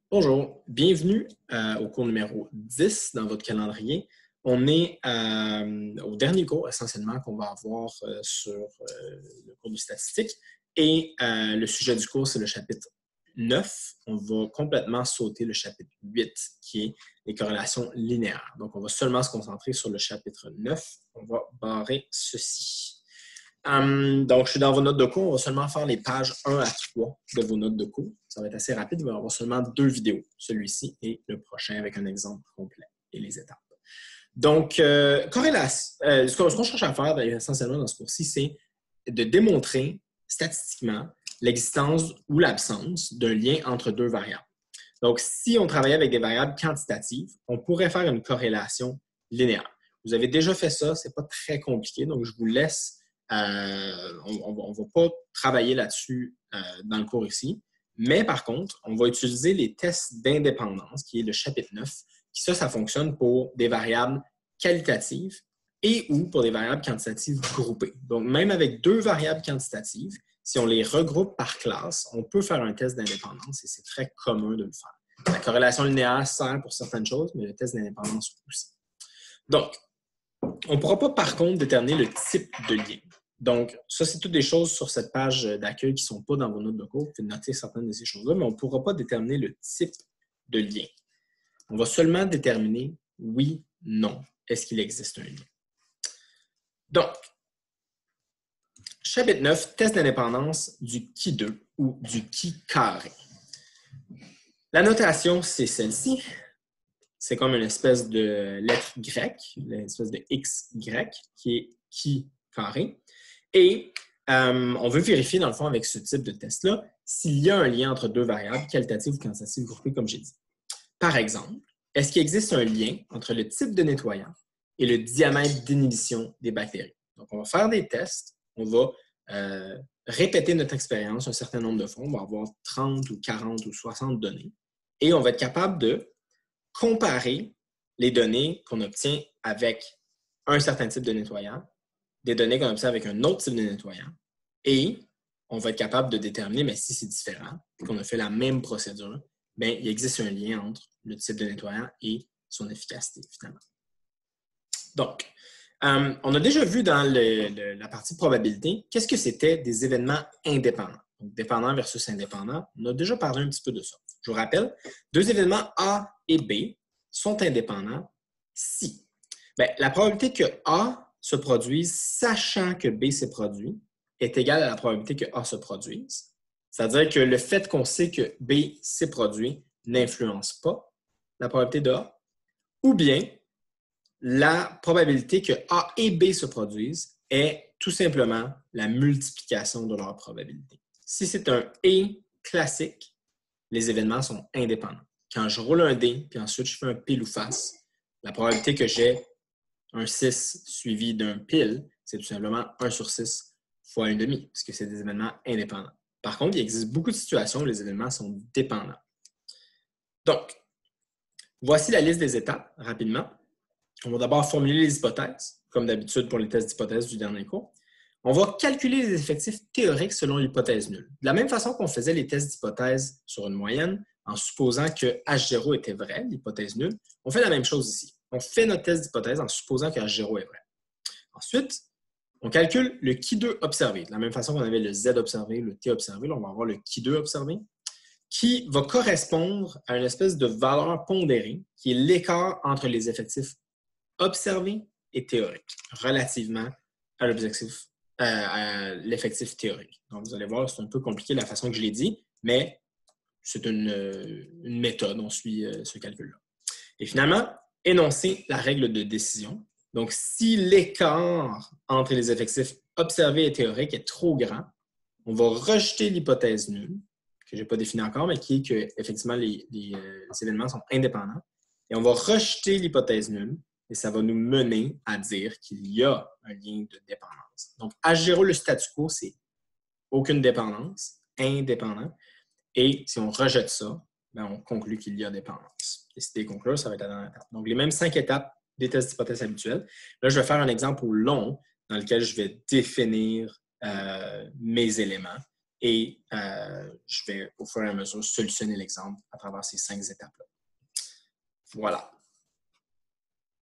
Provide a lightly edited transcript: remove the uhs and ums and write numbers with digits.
Bonjour, bienvenue au cours numéro 10 dans votre calendrier. On est au dernier cours essentiellement qu'on va avoir sur le cours de statistique et le sujet du cours, c'est le chapitre 9. On va complètement sauter le chapitre 8 qui est les corrélations linéaires. Donc, on va seulement se concentrer sur le chapitre 9. On va barrer ceci. Donc, je suis dans vos notes de cours. On va seulement faire les pages 1 à 3 de vos notes de cours. Ça va être assez rapide. Il va y avoir seulement 2 vidéos, celui-ci et le prochain avec un exemple complet et les étapes. Donc, corrélation. Ce qu'on cherche à faire essentiellement dans ce cours-ci, c'est de démontrer statistiquement l'existence ou l'absence d'un lien entre deux variables. Donc, si on travaillait avec des variables quantitatives, on pourrait faire une corrélation linéaire. Vous avez déjà fait ça, ce n'est pas très compliqué, donc je vous laisse. On ne va pas travailler là-dessus dans le cours ici, mais par contre, on va utiliser les tests d'indépendance, qui est le chapitre 9, qui ça fonctionne pour des variables qualitatives et ou pour des variables quantitatives groupées. Donc, même avec deux variables quantitatives, si on les regroupe par classe, on peut faire un test d'indépendance et c'est très commun de le faire. La corrélation linéaire sert pour certaines choses, mais le test d'indépendance aussi. Donc, on ne pourra pas, par contre, déterminer le type de lien. Donc, ça, c'est toutes des choses sur cette page d'accueil qui ne sont pas dans vos notes de cours. Vous pouvez noter certaines de ces choses-là, mais on ne pourra pas déterminer le type de lien. On va seulement déterminer oui, non. Est-ce qu'il existe un lien? Donc, chapitre 9, test d'indépendance du qui 2 ou du qui carré. La notation, c'est celle-ci. C'est comme une espèce de lettre grecque, une espèce de XY qui est qui carré. Et on veut vérifier, dans le fond, avec ce type de test-là, s'il y a un lien entre deux variables, qualitatives ou quantitatives groupées, comme j'ai dit. Par exemple, est-ce qu'il existe un lien entre le type de nettoyant et le diamètre d'inhibition des bactéries? Donc, on va faire des tests, on va répéter notre expérience un certain nombre de fois, on va avoir 30 ou 40 ou 60 données, et on va être capable de comparer les données qu'on obtient avec un certain type de nettoyant, des données qu'on obtient avec un autre type de nettoyant, et on va être capable de déterminer, mais si c'est différent, qu'on a fait la même procédure, bien, il existe un lien entre le type de nettoyant et son efficacité, finalement. Donc, on a déjà vu dans la partie probabilité, qu'est-ce que c'était des événements indépendants? Donc, dépendant versus indépendant, on a déjà parlé un petit peu de ça. Je vous rappelle, deux événements A et B sont indépendants si bien, la probabilité que A se produise, sachant que B s'est produit, est égale à la probabilité que A se produise. C'est-à-dire que le fait qu'on sait que B s'est produit n'influence pas la probabilité de A, ou bien la probabilité que A et B se produisent est tout simplement la multiplication de leur probabilité. Si c'est un et classique, les événements sont indépendants. Quand je roule un dé, puis ensuite je fais un pile ou face, la probabilité que j'ai un 6 suivi d'un pile, c'est tout simplement 1 sur 6 fois 1,5, puisque c'est des événements indépendants. Par contre, il existe beaucoup de situations où les événements sont dépendants. Donc, voici la liste des étapes, rapidement. On va d'abord formuler les hypothèses, comme d'habitude pour les tests d'hypothèse du dernier cours. On va calculer les effectifs théoriques selon l'hypothèse nulle. De la même façon qu'on faisait les tests d'hypothèse sur une moyenne, en supposant que H0 était vrai, l'hypothèse nulle, on fait la même chose ici. On fait notre test d'hypothèse en supposant que H0 est vrai. Ensuite, on calcule le qui2 observé. De la même façon qu'on avait le Z observé, le T observé, là, on va avoir le qui2 observé, qui va correspondre à une espèce de valeur pondérée, qui est l'écart entre les effectifs observés et théoriques, relativement à l'objectif, à l'effectif théorique. Donc, vous allez voir, c'est un peu compliqué la façon que je l'ai dit, mais c'est une méthode, on suit ce calcul-là. Et finalement, énoncer la règle de décision. Donc, si l'écart entre les effectifs observés et théoriques est trop grand, on va rejeter l'hypothèse nulle, que je n'ai pas définie encore, mais qui est que effectivement les événements sont indépendants. Et on va rejeter l'hypothèse nulle, et ça va nous mener à dire qu'il y a un lien de dépendance. Donc, H0, le statu quo, c'est aucune dépendance, indépendant. Et si on rejette ça, bien, on conclut qu'il y a dépendance. Décider de conclure, ça va être la dernière étape. Donc, les mêmes 5 étapes des tests d'hypothèse habituels. Là, je vais faire un exemple au long dans lequel je vais définir mes éléments et je vais au fur et à mesure solutionner l'exemple à travers ces 5 étapes-là. Voilà.